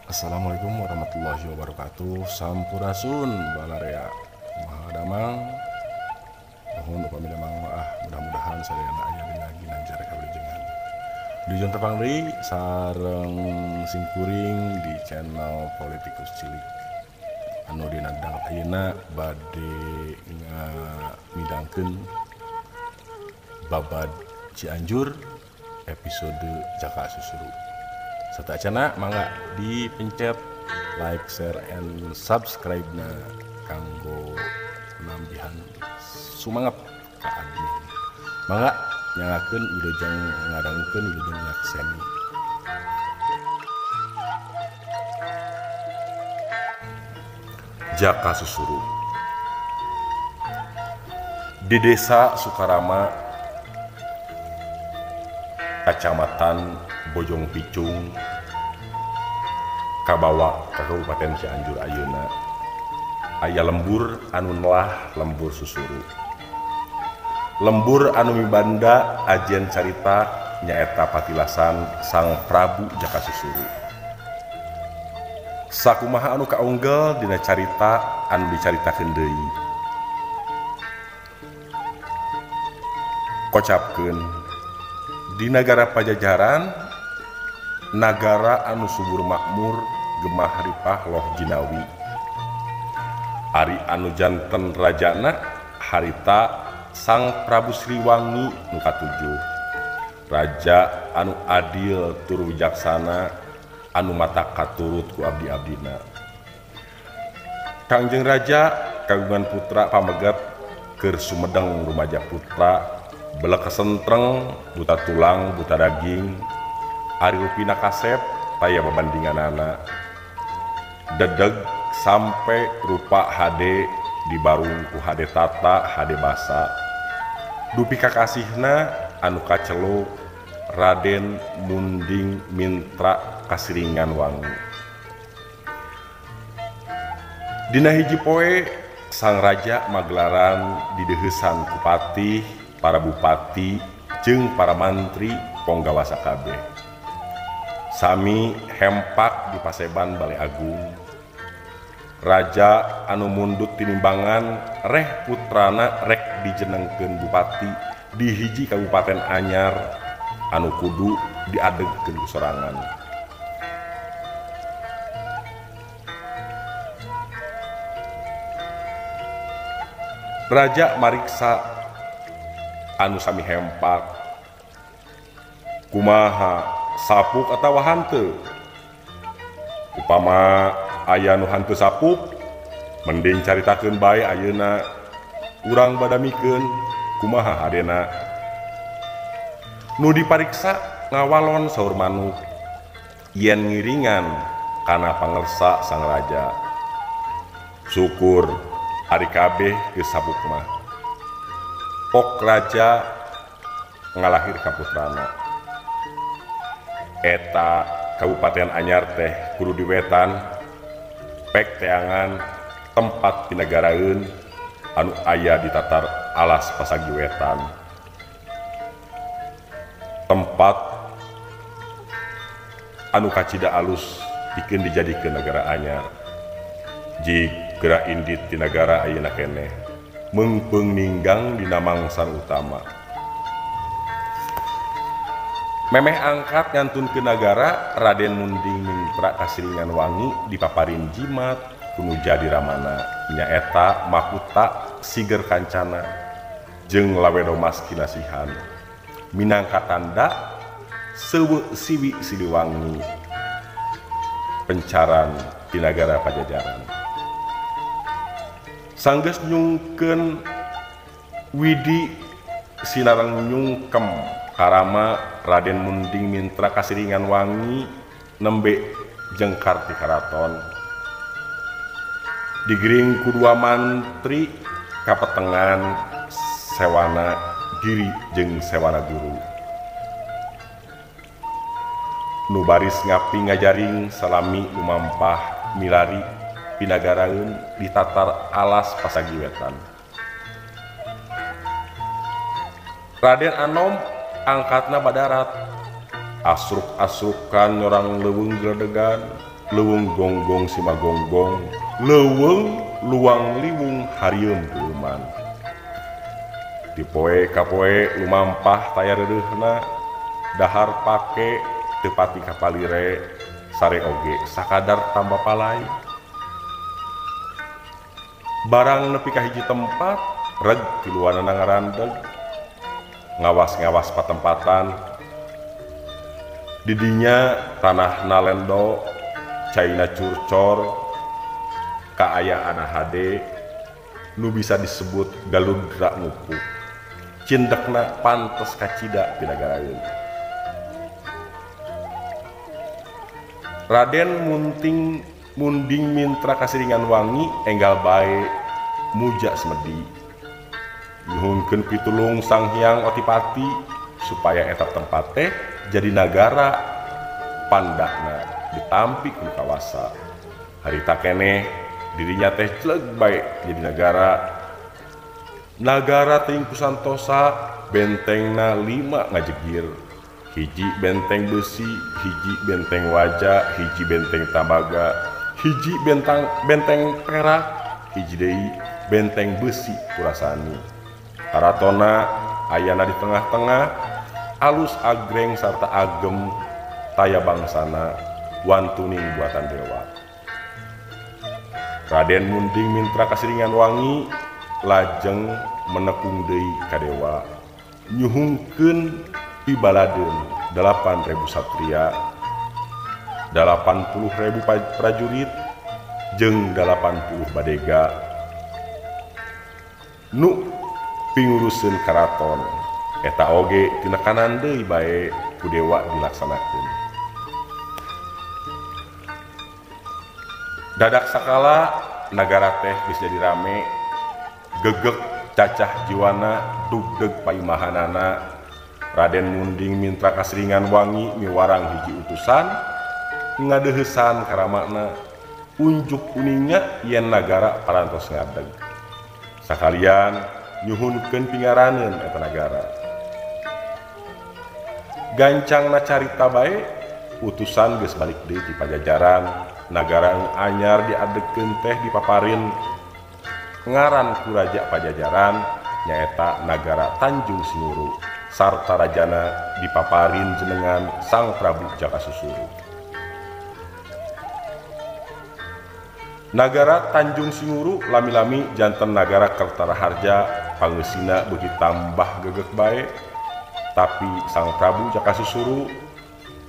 Assalamualaikum warahmatullahi wabarakatuh. Sampurasun balarea mahadamang mohon upami damang mudah-mudahan sadayana aya dina ginanjar kawilujengan. Dijon tepang deui sareng singkuring di channel Politikus Cilik. Anu dina dang ayeuna bade ngamidangkeun babad Cianjur episode Jaka Susuru. Serta acana mangga dipencet like, share, and subscribe na kanggo nambihan sumangat ka admin. Mangga nyangakeun wilujeng ngadangkeun wilujeng nyakseni. Jaka Susuru. Di Desa Sukarama, Kacamatan Bojong Picung, kabawa ka Kabupaten Cianjur ayeuna aya lembur anu nolah lembur susuru. Lembur anu mibanda ajen carita nyaeta patilasan Sang Prabu Jaka Susuru. Sakumaha anu kaunggel dina carita anu dicaritakeun deui. Kocapkeun di nagara Pajajaran, nagara anu subur makmur gemah ripah loh jinawi. Ari anu janten rajana harita Sang Prabu Sriwangi nu katujuh. Raja anu adil tur wijaksana anu mata katurut ku abdi-abdina. Kangjeng Raja kagungan putra pamegat keur sumedeng rumaja putra bela kesentreng buta tulang buta daging. Ari rupina kasep taya babandinganana. Dedeg sampai rupa HD dibarung ku HD tata HD basa. Dupi kakasihna anu kacelo Raden Munding Mintra Kasiringan Wangi. Dina hiji poe sang raja magelaran dideuheusan ku patih, para bupati jeung para mantri ponggawasa kabeh. Sami hempak di Paseban Balai Agung. Raja anu mundut tinimbangan reh putrana rek dijenengkeun bupati di hiji kabupaten anyar anu kudu diadegkeun sorangan. Raja mariksa anu sami hempak, kumaha sapuk atawa hanteu? Upama aya nu hanteu sapuk, mending caritakeun bae ayeuna urang badamikeun kumaha hadena. Nu dipariksa ngawalon saur manuk, yen ngiringan kana pangersa sang raja. Syukur ari kabeh geus sabuk mah. Pok raja ngalahir ka putrana. Eta Kabupaten Anyar teh kudu diwetan pek teangan tempat pinagaraeun anu aya di tatar alas Pasagi Wetan. Tempat anu kacida alus pikeun dijadikeun nagara anyar. Jigera indit ti nagara ayeuna keneh meungpeung ninggang dina mangsan utama. Memeh angkat ngantun ke nagara Raden Munding Mintra Kasiringan Wangi dipaparin jimat kuno jadi ramana nyaeta Makuta Siger Kancana jeung Lawedomas Kinasihan minangka tanda seuweuk siwi Siliwangi pencaran di nagara Pajajaran. Sanggeus nyungkeun widi sinareng nyungkem karama Raden Munding Mintra Kasiringan Wangi nembe jengkar ti karaton. Digiring ku dua mantri kapetengan Sewana Giri jeung Sewana Guru. Nu baris ngapi ngajaring salami lumampah milari pinagaraeun di tatar alas Pasagi Wetan. Raden Anom angkatna badarat, asruk-asrukan nyorang leuweung gledegan, leuweung gonggong simagonggong leuweung luang liwung harieum peuman dipoe kapoe lumampah taya reureuhna dahar pake teu pati kapalire sare oge sakadar tambah palai barang nepi ka hiji tempat reg tiluanana ngarandeg ngawas-ngawas patempatan didinya tanah nalendo caina curcor kaayaan hade nu bisa disebut galudra ngupuk cindekna pantes kacida pinagaraeun Raden munding mintra kasiringan wangi enggal bae muja semedi nyuhunkeun pitulung Sang Hyang Otipati supaya eta tempat teh jadi nagara pandahna ditampi ku kawasa harita keneh dirinya teh jeleg bae jadi nagara teuing kusantosa bentengna 5 ngajegir hiji benteng besi hiji benteng waja hiji benteng tambaga hiji benteng perak hiji deui benteng besi kurasani karatona ayana di tengah-tengah alus agreng sarta agem taya bangsana wantuning buatan dewa Raden munding mintra kasiringan wangi lajeng menekung deui ka dewa nyuhungkeun pibaladeun 8.000 satria 80.000 prajurit jeung 80 badega nu pinguruseun karaton eta oge tinekanan deui bae ku dewa dilaksanakeun dadak sakala nagara teh geus jadi rame gegek cacah jiwana dugdeg paimahanana Raden munding mintra kasiringan wangi miwarang hiji utusan ngadeuheusan karamakna unjuk kuningnya yen nagara parantos ngadeg sakalian nyuhunkeun pingaraneun eta nagara gancangna carita bae utusan geus balik deui di Pajajaran nagara anyar diadegkeun teh dipaparin ngaran ku Raja Pajajaran nyaeta nagara Tanjung Sinuru sarta rajana dipaparin jenengan Sang Prabu Jakasusuru. Nagara Tanjung Sinuru lami-lami janten nagara Kertaraharja pangeusina beuki tambah gegek bae tapi Sang Prabu Jakasusuru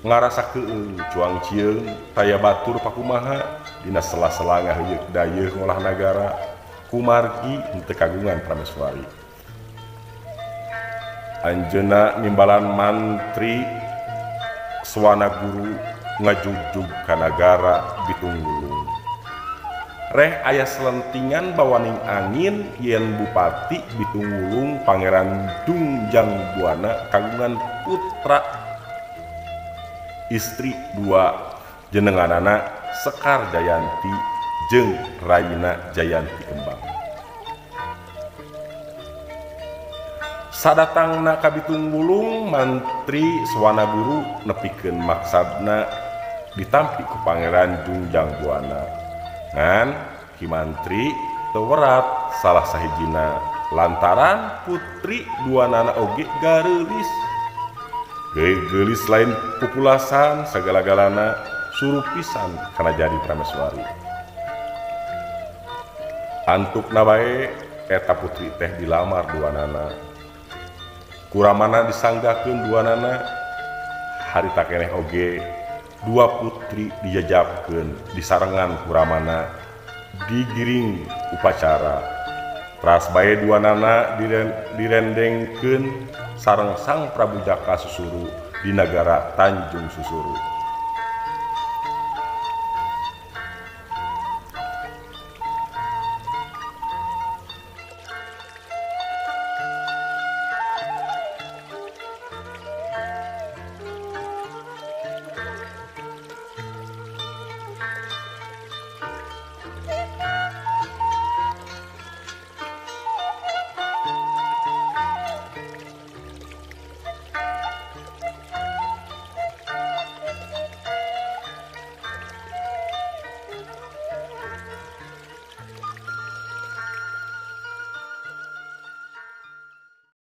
ngarasakeun cuang cieun taya batur pakumaha dina sela-sela ngaheuyeuh dayeuh ngolah nagara kumargi henteu kagungan prameswari anjeunna nimbalan mantri Swana Guru ngajugjug ka nagara Bitunggulung reh aya selentingan bawaning angin yen Bupati Bitunggulung Pangeran Dungjang Buana kagungan putra istri 2 jenenganana Sekar Jayanti jeung Raina Jayanti Kembang sadatangna ka Bitunggulung mantri Swana Guru nepikeun maksadna ditampi ku Pangeran Dungjang Buana ngan ki mantri teu werat salah sahijina lantaran putri duanana oge gareulis geulis lain pupulasan sagala-galana suruh pisan kana jadi prameswari antukna bae eta putri teh dilamar duanana kuramana disanggakeun duanana harita keneh oge 2 putri dijajabkeun disarengan kuramana digiring upacara ras bae duanana direndengkeun sareng Sang Prabu Jakasusuru di nagara Tanjung Susuru